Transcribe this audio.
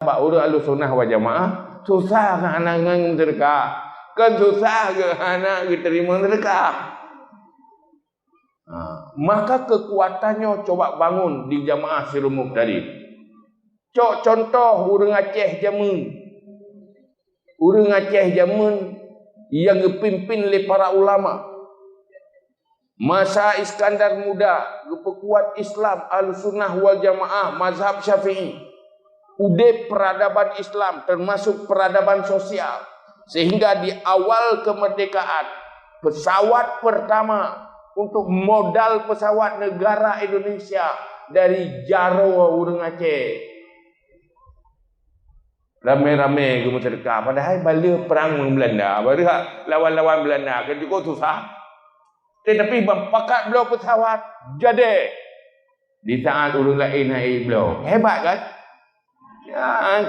Urut Ahlus Sunnah wal Jamaah susah kan anak dengan sedekah. Kan susah ke anak terima sedekah. Maka kekuatannya coba bangun di jamaah Sirumuk tadi. Contoh urang Aceh zaman. Urang Aceh zaman yang dipimpin oleh para ulama. Masa Iskandar Muda, pekuat Islam Ahlus Sunnah wal Jamaah mazhab Syafi'i. Udah peradaban Islam termasuk peradaban sosial, sehingga di awal kemerdekaan pesawat pertama untuk modal pesawat negara Indonesia dari Jaro urang Aceh. Rame-rame ke sedekah, padahal bala perang dengan Belanda, baru lawan-lawan Belanda kan juga susah. Tetapi pakat belau pesawat jadi di saat urang lain naik belau. Hebat kan? Ya,